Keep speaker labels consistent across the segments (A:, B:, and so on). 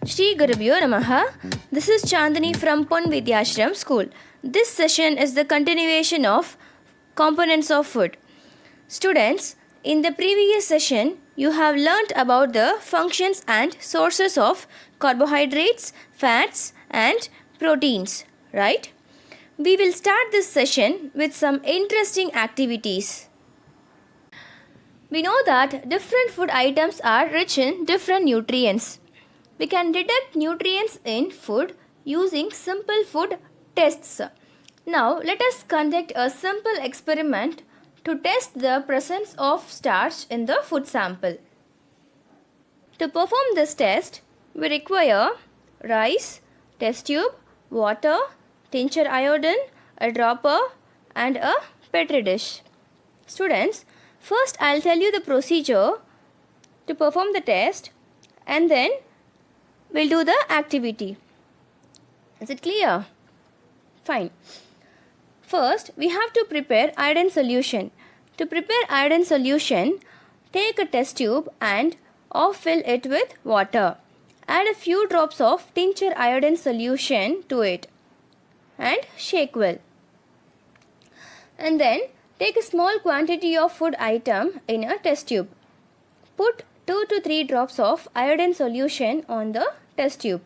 A: Shri Gurubhyo Namaha. This is Chandani from Pon Vidyashram School. This session is the continuation of components of food. Students, in the previous session, you have learnt about the functions and sources of carbohydrates, fats and proteins, right? We will start this session with some interesting activities. We know that different food items are rich in different nutrients. We can detect nutrients in food using simple food tests. Now, let us conduct a simple experiment to test the presence of starch in the food sample. To perform this test, we require rice, test tube, water, tincture iodine, a dropper and a petri dish. Students, first I'll tell you the procedure to perform the test and then we'll do the activity. Is it clear? Fine. First, we have to prepare iodine solution. To prepare iodine solution, take a test tube and fill it with water. Add a few drops of tincture iodine solution to it and shake well. And then take a small quantity of food item in a test tube. Put 2 to 3 drops of iodine solution on the test tube.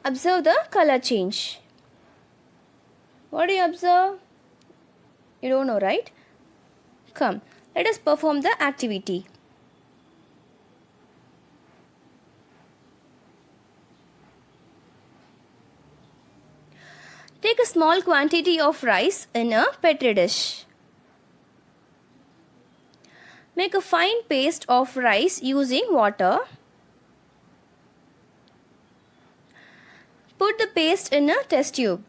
A: Observe the color change. What do you observe? You don't know, right? Come, let us perform the activity. Take a small quantity of rice in a petri dish. Make a fine paste of rice using water. Put the paste in a test tube.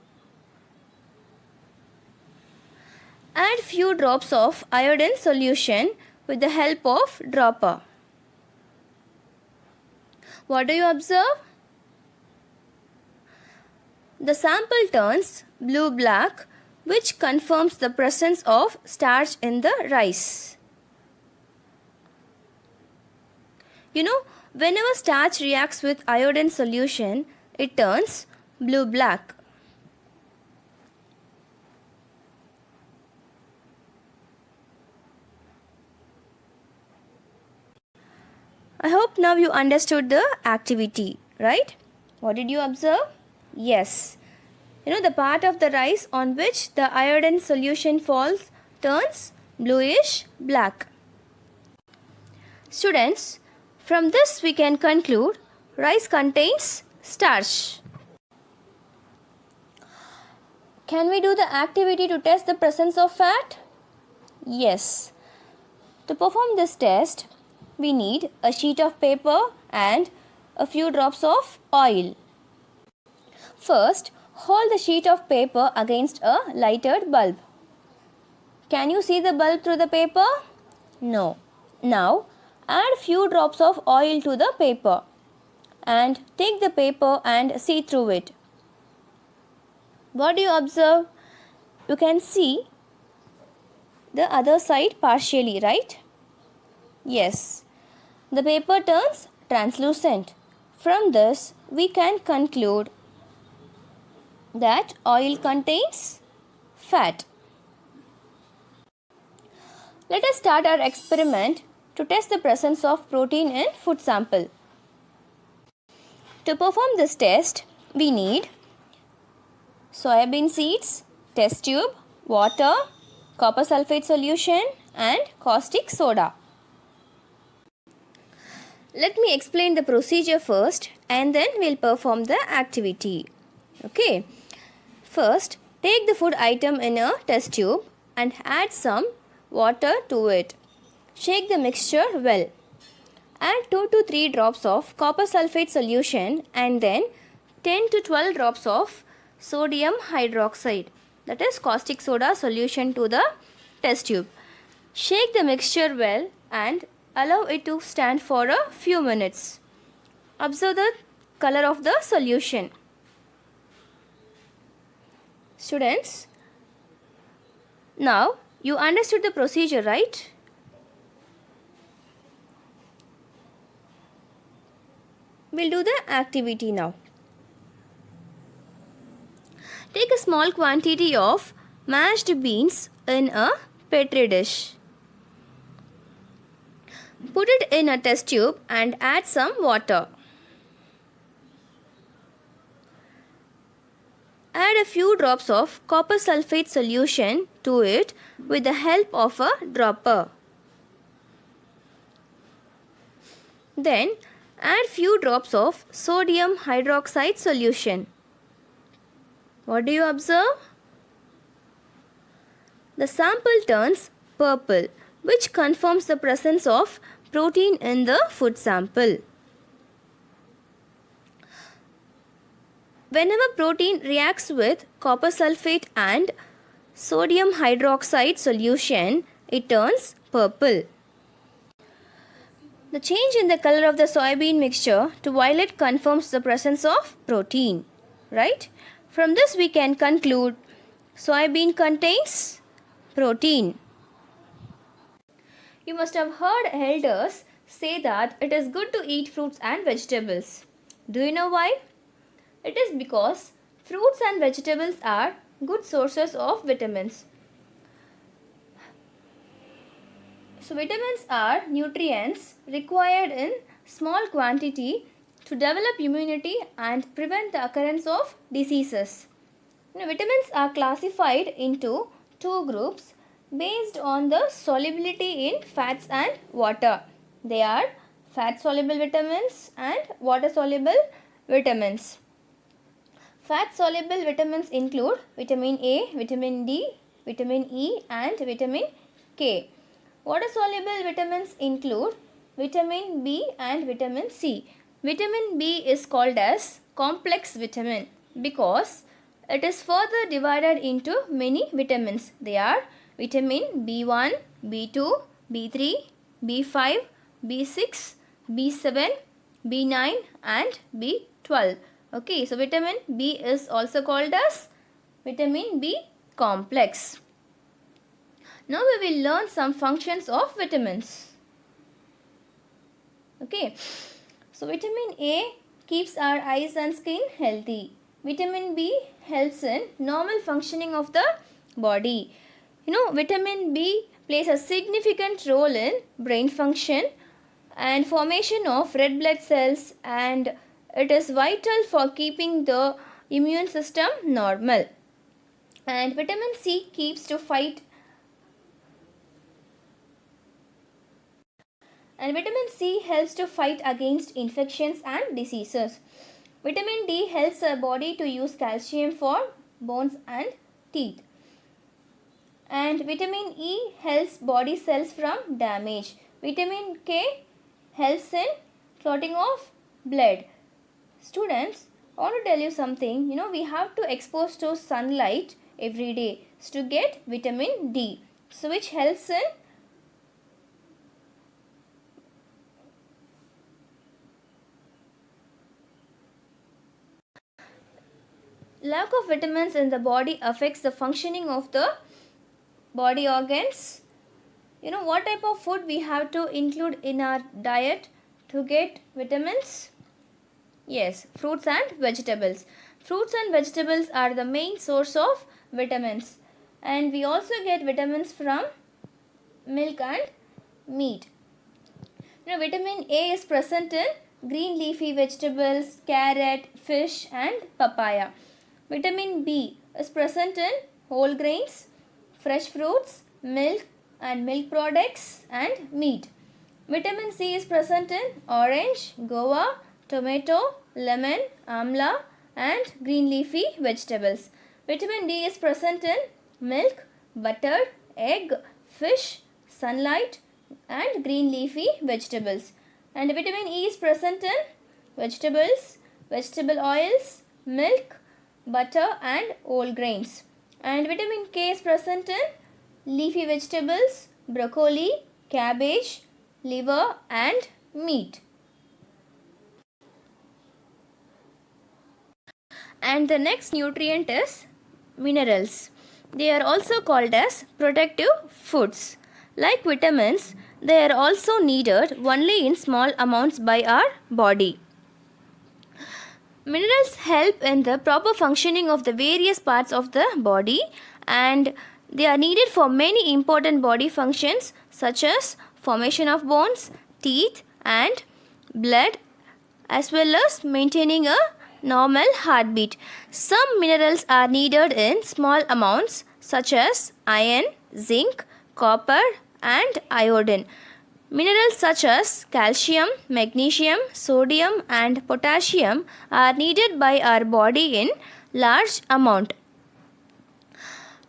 A: Add few drops of iodine solution with the help of dropper. What do you observe? The sample turns blue-black, which confirms the presence of starch in the rice. You know, whenever starch reacts with iodine solution, it turns blue-black. I hope now you understood the activity, right? What did you observe? Yes. You know, the part of the rice on which the iodine solution falls turns bluish black. Students, from this we can conclude rice contains starch. Can we do the activity to test the presence of fat? Yes. To perform this test, we need a sheet of paper and a few drops of oil. First, hold the sheet of paper against a lighted bulb. Can you see the bulb through the paper? No. Now, add few drops of oil to the paper and take the paper and see through it. What do you observe? You can see the other side partially, right? Yes. The paper turns translucent. From this, we can conclude that oil contains fat. Let us start our experiment to test the presence of protein in food sample. To perform this test, we need soybean seeds, test tube, water, copper sulfate solution and caustic soda. Let me explain the procedure first and then we'll perform the activity. Okay. First, take the food item in a test tube and add some water to it. Shake the mixture well. Add 2 to 3 drops of copper sulfate solution and then 10 to 12 drops of sodium hydroxide, that is caustic soda solution to the test tube. Shake the mixture well and allow it to stand for a few minutes. Observe the color of the solution. Students, now you understood the procedure, right? We'll do the activity now. Take a small quantity of mashed beans in a petri dish. Put it in a test tube and add some water. Add a few drops of copper sulfate solution to it with the help of a dropper. Then add few drops of sodium hydroxide solution. What do you observe? The sample turns purple, which confirms the presence of protein in the food sample. Whenever protein reacts with copper sulfate and sodium hydroxide solution, it turns purple. The change in the color of the soybean mixture to violet confirms the presence of protein, right? From this we can conclude soybean contains protein. You must have heard elders say that it is good to eat fruits and vegetables. Do you know why? It is because fruits and vegetables are good sources of vitamins. So vitamins are nutrients required in small quantity to develop immunity and prevent the occurrence of diseases. Vitamins are classified into two groups based on the solubility in fats and water. They are fat soluble vitamins and water soluble vitamins. Fat soluble vitamins include vitamin A, vitamin D, vitamin E and vitamin K. Water soluble vitamins include vitamin B and vitamin C. Vitamin B is called as complex vitamin because it is further divided into many vitamins. They are vitamin B1, B2, B3, B5, B6, B7, B9 and B12. Okay, so vitamin B is also called as vitamin B complex. Now we will learn some functions of vitamins. Okay, so vitamin A keeps our eyes and skin healthy. Vitamin B helps in normal functioning of the body. Vitamin B plays a significant role in brain function and formation of red blood cells, and it is vital for keeping the immune system normal. And vitamin C keeps to fight and vitamin C helps to fight against infections and diseases. Vitamin D helps our body to use calcium for bones and teeth. And vitamin E helps body cells from damage. Vitamin K helps in clotting of blood. Students, I want to tell you something. We have to expose to sunlight every day to get vitamin D. So which helps in lack of vitamins in the body affects the functioning of the body organs. What type of food we have to include in our diet to get vitamins? Yes, fruits and vegetables. Fruits and vegetables are the main source of vitamins, and we also get vitamins from milk and meat. Vitamin A is present in green leafy vegetables, carrot, fish and papaya. Vitamin B is present in whole grains, fresh fruits, milk and milk products and meat. Vitamin C is present in orange, guava, tomato, lemon, amla and green leafy vegetables. Vitamin D is present in milk, butter, egg, fish, sunlight and green leafy vegetables. And vitamin E is present in vegetables, vegetable oils, milk, butter and whole grains. And vitamin K is present in leafy vegetables, broccoli, cabbage, liver and meat. And the next nutrient is minerals. They are also called as protective foods. Like vitamins, they are also needed only in small amounts by our body. Minerals help in the proper functioning of the various parts of the body, and they are needed for many important body functions such as formation of bones, teeth and blood, as well as maintaining a normal heartbeat. Some minerals are needed in small amounts such as iron, zinc, copper and iodine. Minerals such as calcium, magnesium, sodium and potassium are needed by our body in large amount.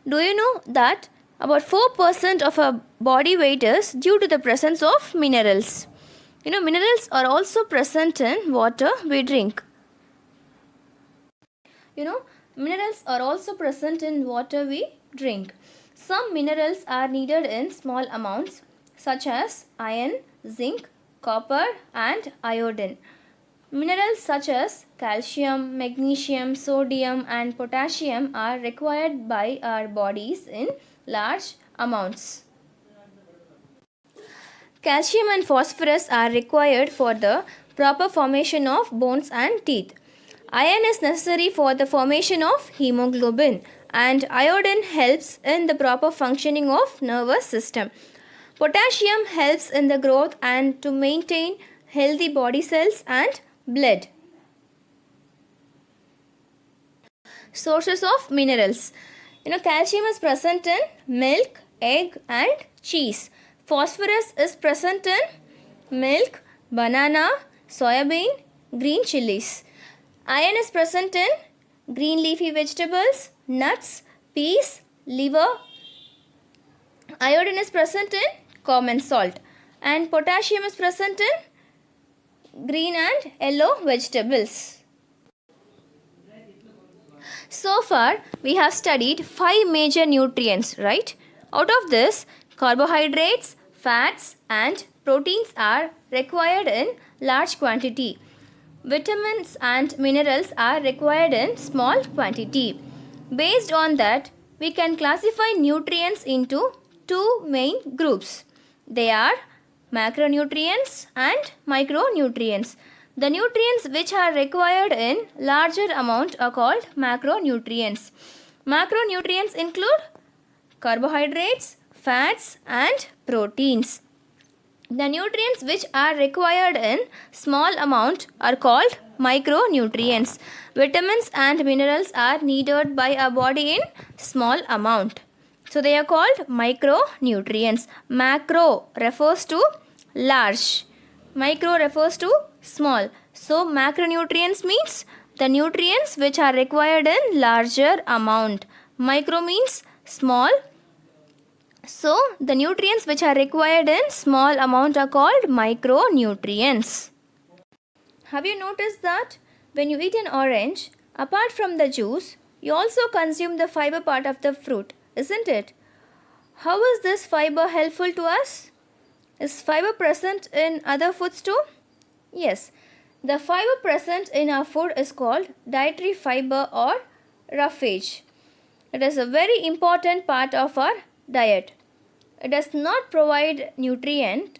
A: Do you know that about 4% of our body weight is due to the presence of minerals? Minerals are also present in water we drink. Minerals are also present in water we drink. Some minerals are needed in small amounts such as iron, zinc, copper and iodine. Minerals such as calcium, magnesium, sodium and potassium are required by our bodies in large amounts. Calcium and phosphorus are required for the proper formation of bones and teeth. Iron is necessary for the formation of hemoglobin, and iodine helps in the proper functioning of nervous system. Potassium helps in the growth and to maintain healthy body cells and blood. Sources of minerals. Calcium is present in milk, egg and cheese. Phosphorus is present in milk, banana, soybean, green chilies. Iron is present in green leafy vegetables, nuts, peas, liver. Iodine is present in common salt, and potassium is present in green and yellow vegetables. So far we have studied 5 major nutrients, right? Out of this, carbohydrates, fats and proteins are required in large quantity. Vitamins and minerals are required in small quantity. Based on that, we can classify nutrients into two main groups. They are macronutrients and micronutrients. The nutrients which are required in larger amount are called macronutrients. Macronutrients include carbohydrates, fats and proteins. The nutrients which are required in small amount are called micronutrients. Vitamins and minerals are needed by our body in small amount. So they are called micronutrients. Macro refers to large. Micro refers to small. So macronutrients means the nutrients which are required in larger amount. Micro means small. So the nutrients which are required in small amount are called micronutrients. Have you noticed that when you eat an orange, apart from the juice, you also consume the fiber part of the fruit, isn't it? How is this fiber helpful to us? Is fiber present in other foods too? Yes. The fiber present in our food is called dietary fiber or roughage. It is a very important part of our diet. It does not provide nutrient,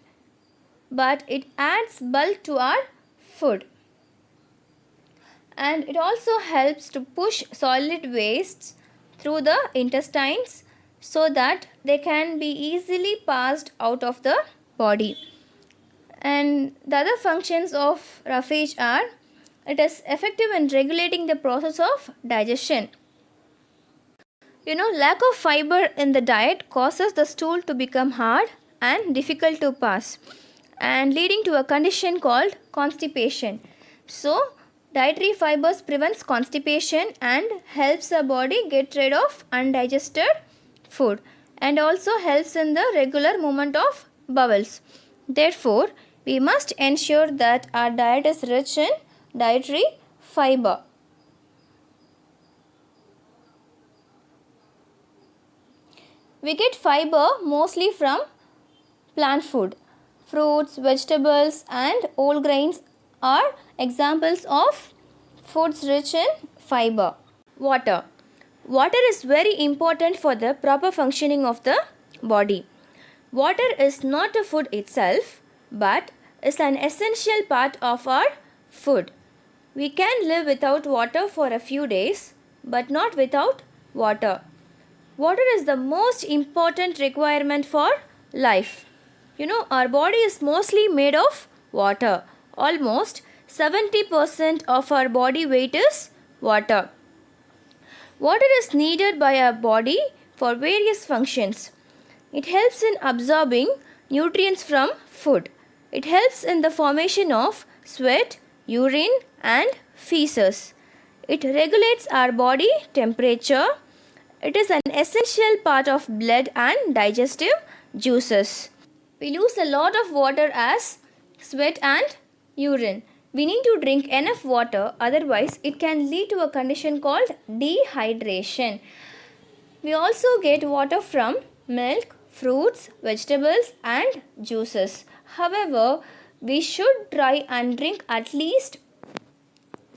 A: but it adds bulk to our food. And it also helps to push solid wastes through the intestines so that they can be easily passed out of the body. And the other functions of roughage are, it is effective in regulating the process of digestion. Lack of fiber in the diet causes the stool to become hard and difficult to pass, and leading to a condition called constipation. So, dietary fibers prevents constipation and helps the body get rid of undigested food, and also helps in the regular movement of bowels. Therefore, we must ensure that our diet is rich in dietary fiber. We get fiber mostly from plant food. Fruits, vegetables and whole grains are examples of foods rich in fiber. Water. Water is very important for the proper functioning of the body. Water is not a food itself, but is an essential part of our food. We can live without water for a few days, but not without water. Water is the most important requirement for life. Our body is mostly made of water. Almost 70% of our body weight is water. Water is needed by our body for various functions. It helps in absorbing nutrients from food. It helps in the formation of sweat, urine, and feces. It regulates our body temperature. It is an essential part of blood and digestive juices. We lose a lot of water as sweat and urine. We need to drink enough water, otherwise it can lead to a condition called dehydration. We also get water from milk, fruits, vegetables and juices. However, we should try and drink at least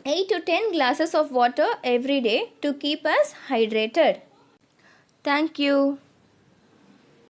A: 8 to 10 glasses of water every day to keep us hydrated. Thank you.